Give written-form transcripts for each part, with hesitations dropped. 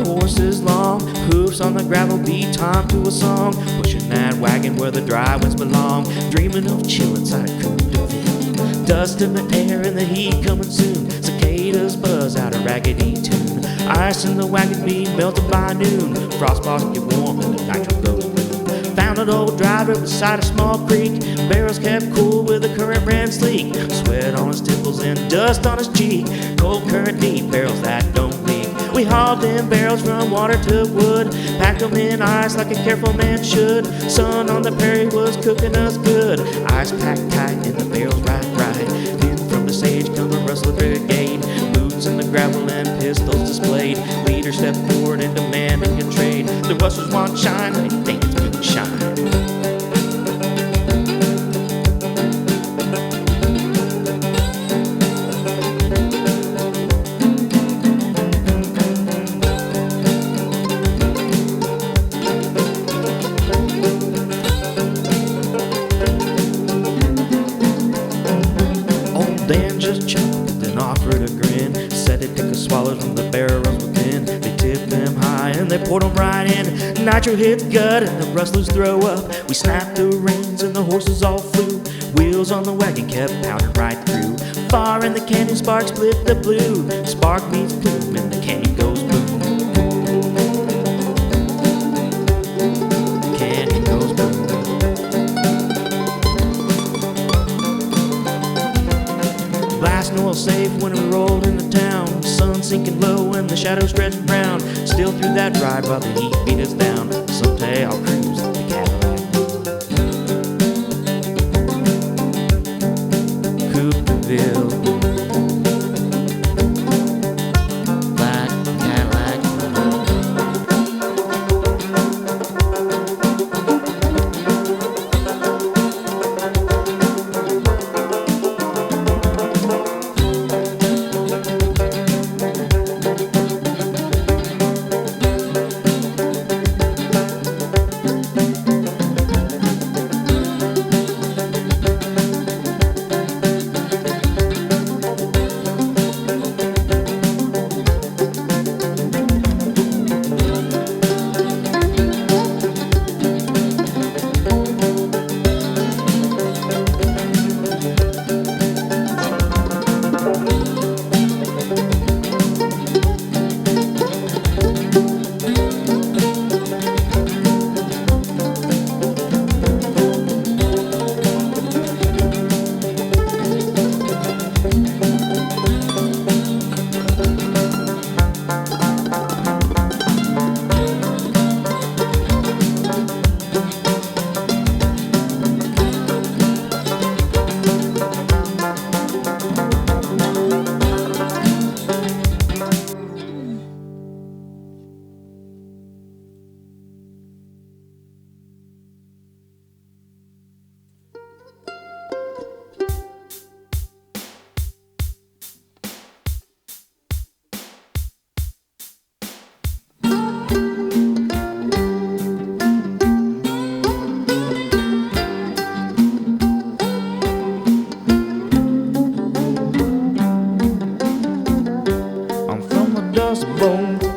horses long, hoofs on the gravel beat time to a song, pushing that wagon where the dry winds belong, dreaming of chill inside Coopville. Dust in the air and the heat coming soon, cicadas buzz out a raggedy tune. Ice in the wagon being melted by noon, frostbox get warm and the nitro goes boom. Found an old driver beside a small creek, barrels kept cool with the current ran sleek. Sweat on his temples and dust on his cheek, cold current deep, barrels that don't leak. We hauled in barrels from water to wood, packed them in ice like a careful man should. Sun on the prairie was cooking us good, ice packed tight and the barrels right. Then from the sage come the Rustler Brigade, boots in the gravel and pistols displayed. Leaders step forward and demanding a trade. The rustlers want shine, they think it's moonshine. Dan just chuckled and offered a grin, said he'd take a swallow from the barrels within. They tipped them high and they poured them right in. Nitro hit the gut and the rustlers throw up. We snapped the reins and the horses all flew. Wheels on the wagon kept pounding right through. Far in the canyon, sparks split the blue. Spark meets plume and the canyon goes boom. The canyon goes boom. Blastin Oil safe when we rolled into town. Sun sinking low and the shadows stretching brown. Still through that ride while the heat beat us down. Someday I'll cruise the Cadillac. Coopville. Black Cadillac.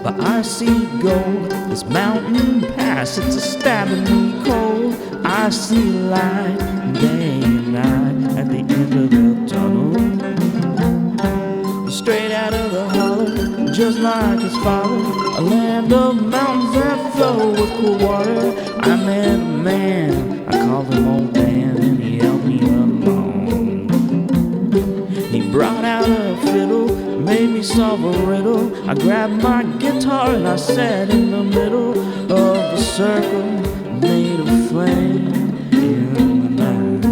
But I see gold, this mountain pass, it's a stabbing me cold. I see light day and night at the end of the tunnel. Straight out of the hollow, just like his father, a land of mountains that flow with cool water. I met a man, I called him Old Dan, and he helped me along. He brought out a fiddle, made me solve a riddle. I grabbed my guitar and I sat in the middle of the circle made of flame in the night.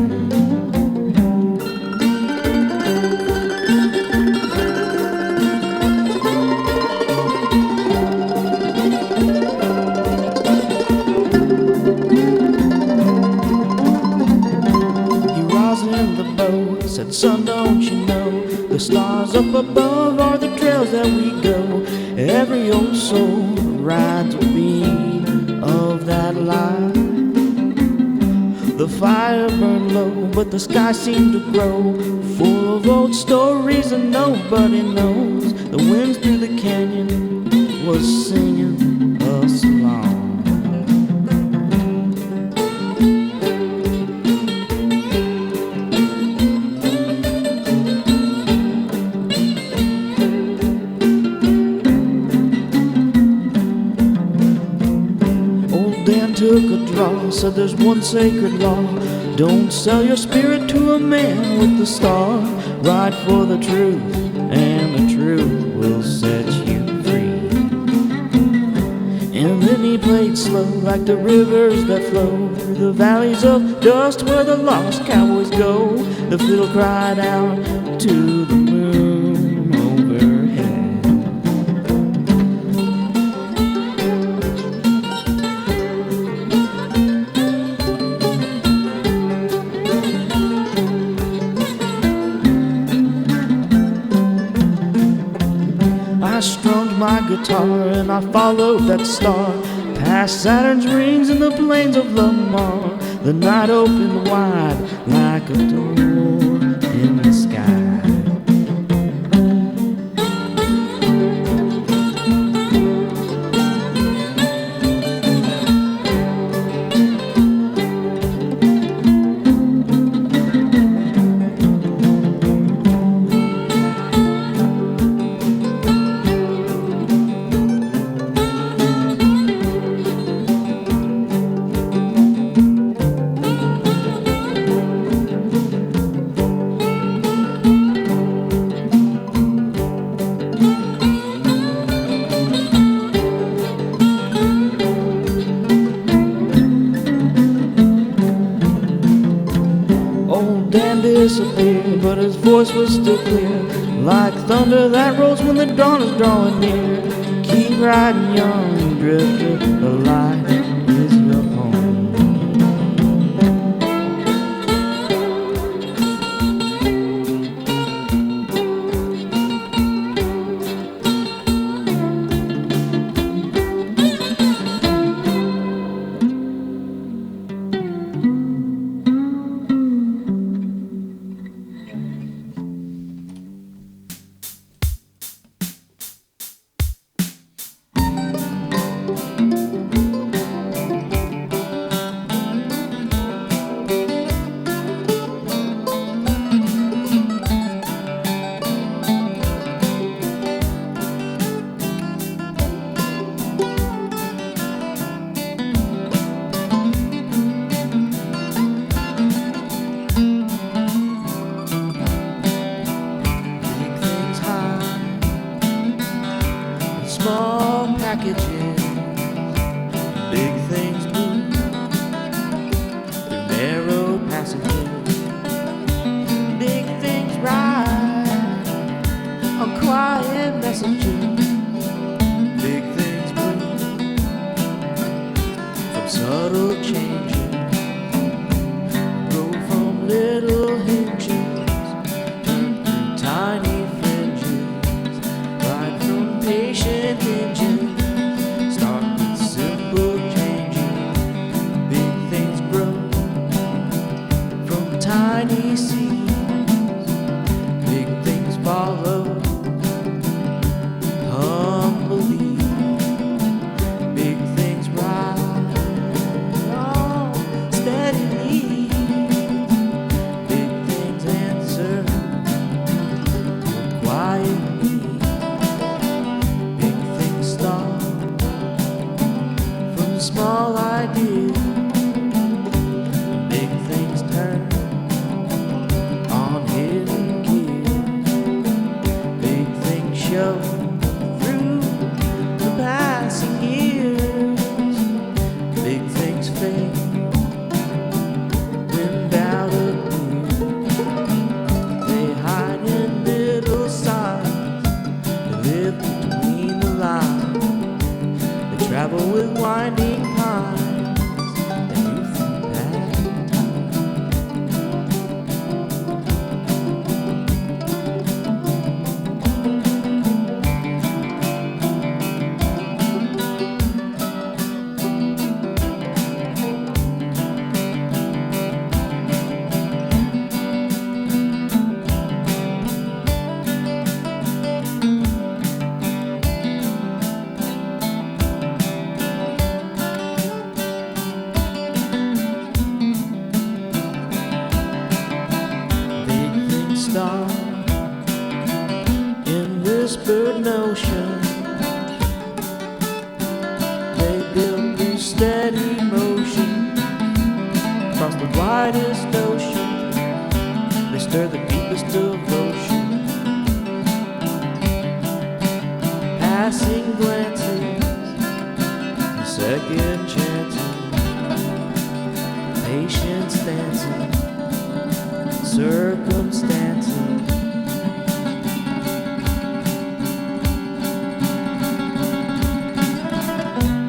He rosined the bow, said, "Son, don't you know the stars up above are the trails that we go? Every old soul rides a beam of that light. The fire burned low, but the sky seemed to grow, full of old stories that nobody knows. The winds through the canyon was singing a song. Dan took a draw, said there's one sacred law: don't sell your spirit to a man with the star. Ride for the truth, and the truth will set you free. And then he played slow, like the rivers that flow through the valleys of dust where the lost cowboys go. The fiddle cried out to the moon overhead. I strummed my guitar and I followed that star past Saturn's rings and the plains of Lamar. The night opened wide like a door in the sky. Dan disappeared, but his voice was still clear, like thunder that rolls when the dawn is drawing near. Keep riding, young drifter, the light is your home. Small packages, big things move through narrow passages. Big things ride on quiet messages. Big things move from subtle changes, go from little hinges through tiny fringes, right from patient engines. Start with simple changes. Big things grow from tiny seeds. Big things follow humbly. Big things rise on steadily. Big things answer quietly. Small idea, big things turn across the widest ocean. They stir the deepest devotion. Passing glances, second chances, patience dancing, circumstances.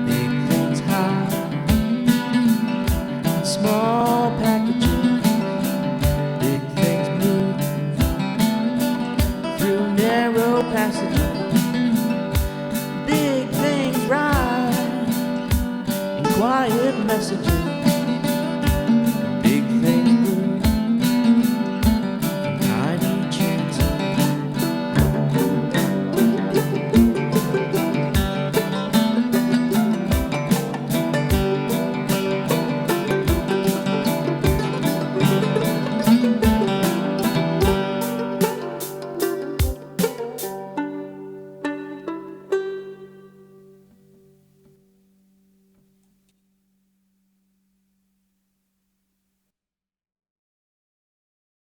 Big things hide in small packages. Big things move through narrow passages. Big things ride in quiet messages.